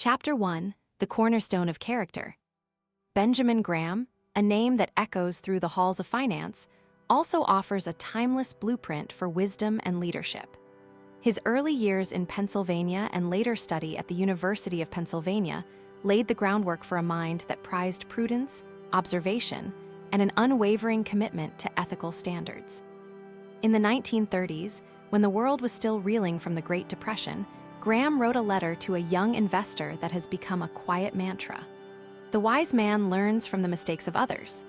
Chapter 1: The Cornerstone of Character. Benjamin Graham, a name that echoes through the halls of finance, also offers a timeless blueprint for wisdom and leadership. His early years in Pennsylvania and later study at the University of Pennsylvania laid the groundwork for a mind that prized prudence, observation, and an unwavering commitment to ethical standards. In the 1930s, when the world was still reeling from the Great Depression, Graham wrote a letter to a young investor that has become a quiet mantra. The wise man learns from the mistakes of others.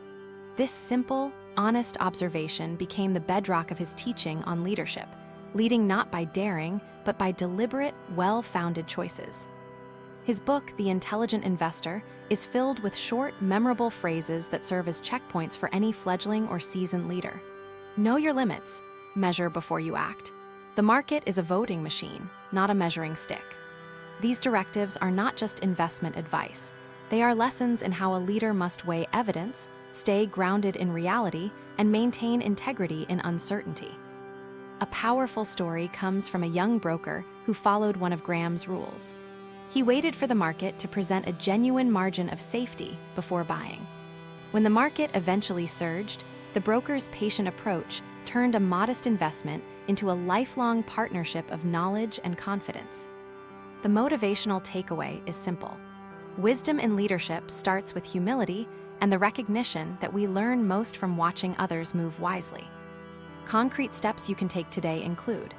This simple, honest observation became the bedrock of his teaching on leadership, leading not by daring, but by deliberate, well-founded choices. His book, The Intelligent Investor, is filled with short, memorable phrases that serve as checkpoints for any fledgling or seasoned leader. Know your limits. Measure before you act. The market is a voting machine, not a measuring stick. These directives are not just investment advice. They are lessons in how a leader must weigh evidence, stay grounded in reality, and maintain integrity in uncertainty. A powerful story comes from a young broker who followed one of Graham's rules. He waited for the market to present a genuine margin of safety before buying. When the market eventually surged, the broker's patient approach turned a modest investment into a lifelong partnership of knowledge and confidence. The motivational takeaway is simple. Wisdom in leadership starts with humility and the recognition that we learn most from watching others move wisely. Concrete steps you can take today include: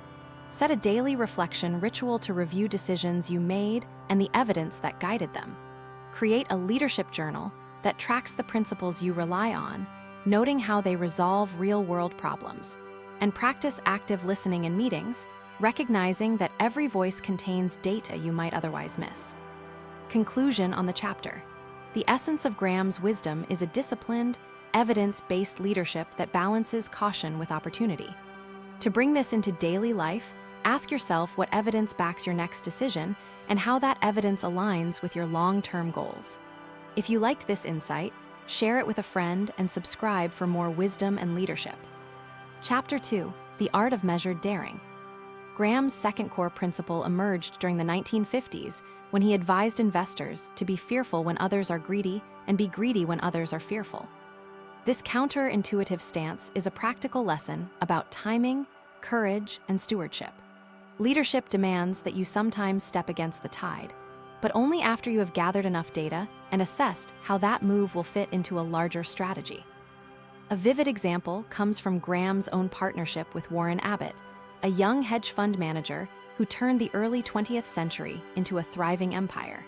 set a daily reflection ritual to review decisions you made and the evidence that guided them. Create a leadership journal that tracks the principles you rely on, noting how they resolve real-world problems. And practice active listening in meetings, recognizing that every voice contains data you might otherwise miss. Conclusion on the chapter. The essence of Graham's wisdom is a disciplined, evidence-based leadership that balances caution with opportunity. To bring this into daily life, ask yourself what evidence backs your next decision and how that evidence aligns with your long-term goals. If you liked this insight, share it with a friend and subscribe for more wisdom and leadership. Chapter 2: The Art of Measured Daring. Graham's second core principle emerged during the 1950s when he advised investors to be fearful when others are greedy and be greedy when others are fearful. This counterintuitive stance is a practical lesson about timing, courage, and stewardship. Leadership demands that you sometimes step against the tide, but only after you have gathered enough data and assessed how that move will fit into a larger strategy. A vivid example comes from Graham's own partnership with Warren Abbott, a young hedge fund manager who turned the early 20th century into a thriving empire.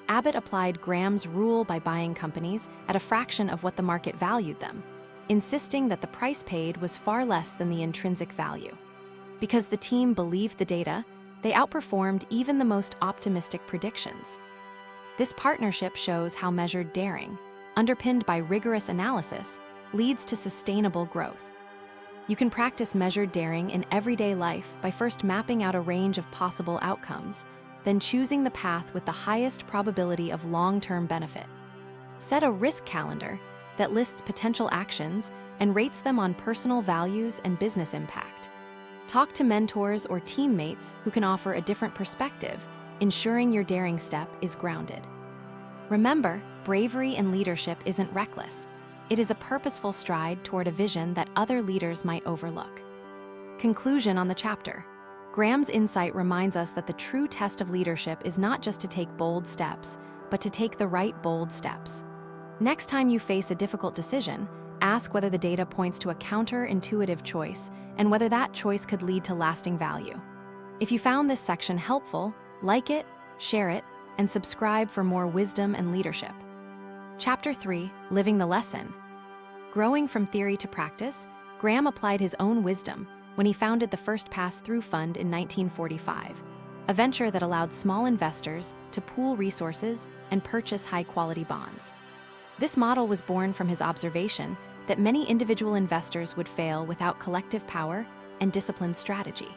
Abbott applied Graham's rule by buying companies at a fraction of what the market valued them, insisting that the price paid was far less than the intrinsic value. Because the team believed the data, they outperformed even the most optimistic predictions. This partnership shows how measured daring, underpinned by rigorous analysis, leads to sustainable growth. You can practice measured daring in everyday life by first mapping out a range of possible outcomes, then choosing the path with the highest probability of long-term benefit. Set a risk calendar that lists potential actions and rates them on personal values and business impact. Talk to mentors or teammates who can offer a different perspective, ensuring your daring step is grounded. Remember, bravery in leadership isn't reckless. It is a purposeful stride toward a vision that other leaders might overlook. Conclusion on the chapter. Graham's insight reminds us that the true test of leadership is not just to take bold steps, but to take the right bold steps. Next time you face a difficult decision, ask whether the data points to a counterintuitive choice and whether that choice could lead to lasting value. If you found this section helpful, like it, share it, and subscribe for more wisdom and leadership. Chapter 3: Living the Lesson. Growing from theory to practice, Graham applied his own wisdom when he founded the First Pass-Through Fund in 1945, a venture that allowed small investors to pool resources and purchase high-quality bonds. This model was born from his observation that many individual investors would fail without collective power and disciplined strategy.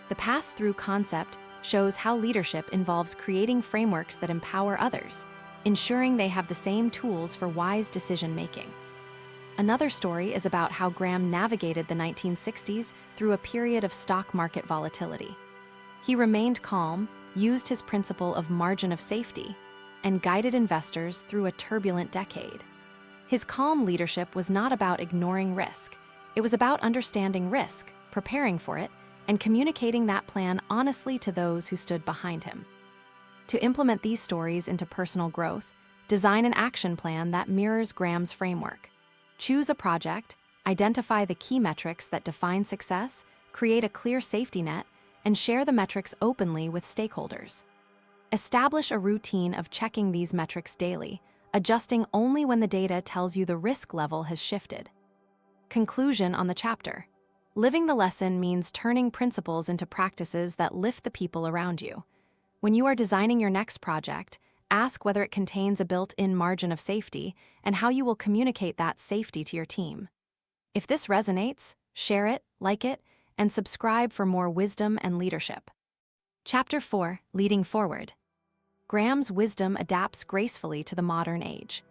The pass-through concept shows how leadership involves creating frameworks that empower others, ensuring they have the same tools for wise decision-making. Another story is about how Graham navigated the 1960s through a period of stock market volatility. He remained calm, used his principle of margin of safety, and guided investors through a turbulent decade. His calm leadership was not about ignoring risk. It was about understanding risk, preparing for it, and communicating that plan honestly to those who stood behind him. To implement these stories into personal growth, design an action plan that mirrors Graham's framework. Choose a project, identify the key metrics that define success, create a clear safety net, and share the metrics openly with stakeholders. Establish a routine of checking these metrics daily, adjusting only when the data tells you the risk level has shifted. Conclusion on the chapter. Living the lesson means turning principles into practices that lift the people around you. When you are designing your next project, ask whether it contains a built-in margin of safety and how you will communicate that safety to your team. If this resonates, share it, like it, and subscribe for more wisdom and leadership. Chapter 4, Leading Forward. Graham's wisdom adapts gracefully to the modern age.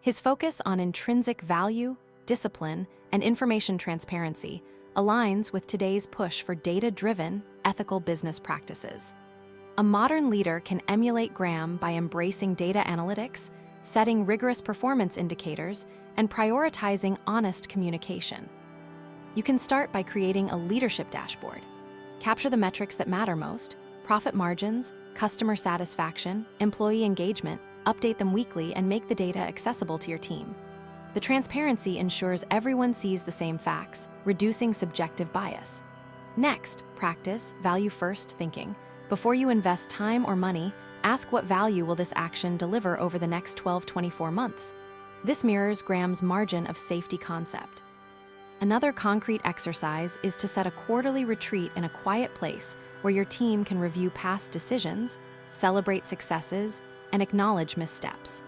His focus on intrinsic value, discipline, and information transparency aligns with today's push for data-driven, ethical business practices. A modern leader can emulate Graham by embracing data analytics, setting rigorous performance indicators, and prioritizing honest communication. You can start by creating a leadership dashboard. Capture the metrics that matter most: profit margins, customer satisfaction, employee engagement. Update them weekly and make the data accessible to your team. The transparency ensures everyone sees the same facts, reducing subjective bias. Next, practice value-first thinking. Before you invest time or money, ask what value will this action deliver over the next 12-24 months. This mirrors Graham's margin of safety concept. Another concrete exercise is to set a quarterly retreat in a quiet place where your team can review past decisions, celebrate successes, and acknowledge missteps.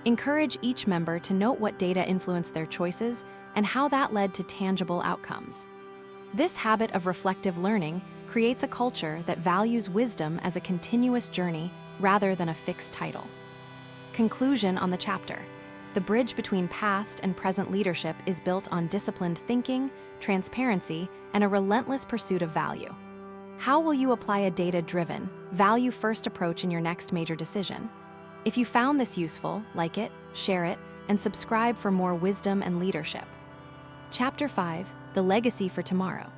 Encourage each member to note what data influenced their choices and how that led to tangible outcomes. This habit of reflective learning creates a culture that values wisdom as a continuous journey rather than a fixed title. Conclusion on the chapter. The bridge between past and present leadership is built on disciplined thinking, transparency, and a relentless pursuit of value. How will you apply a data-driven, value-first approach in your next major decision? If you found this useful, like it, share it, and subscribe for more wisdom and leadership. Chapter 5, The Legacy for Tomorrow.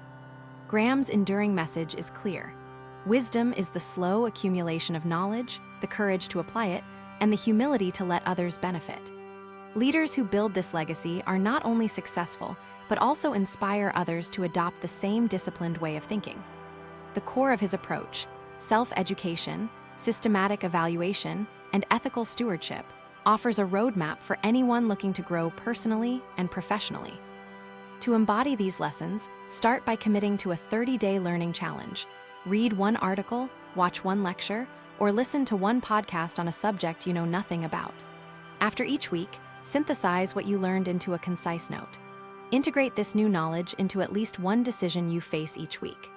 Graham's enduring message is clear. Wisdom is the slow accumulation of knowledge, the courage to apply it, and the humility to let others benefit. Leaders who build this legacy are not only successful, but also inspire others to adopt the same disciplined way of thinking. The core of his approach, self-education, systematic evaluation, and ethical stewardship, offers a roadmap for anyone looking to grow personally and professionally. To embody these lessons, start by committing to a 30-day learning challenge. Read one article, watch one lecture, or listen to one podcast on a subject you know nothing about. After each week, synthesize what you learned into a concise note. Integrate this new knowledge into at least one decision you face each week.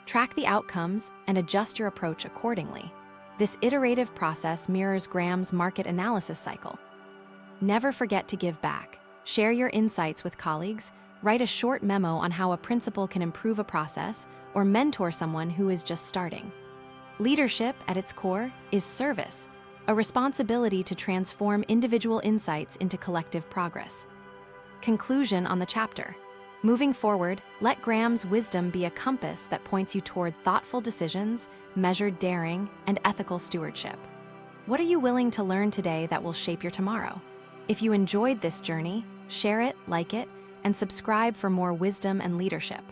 Track the outcomes and adjust your approach accordingly. This iterative process mirrors Graham's market analysis cycle. Never forget to give back. Share your insights with colleagues, write a short memo on how a principle can improve a process, or mentor someone who is just starting. Leadership, at its core, is service, a responsibility to transform individual insights into collective progress. Conclusion on the chapter. Moving forward, let Graham's wisdom be a compass that points you toward thoughtful decisions, measured daring, and ethical stewardship. What are you willing to learn today that will shape your tomorrow? If you enjoyed this journey, share it, like it, and subscribe for more wisdom and leadership.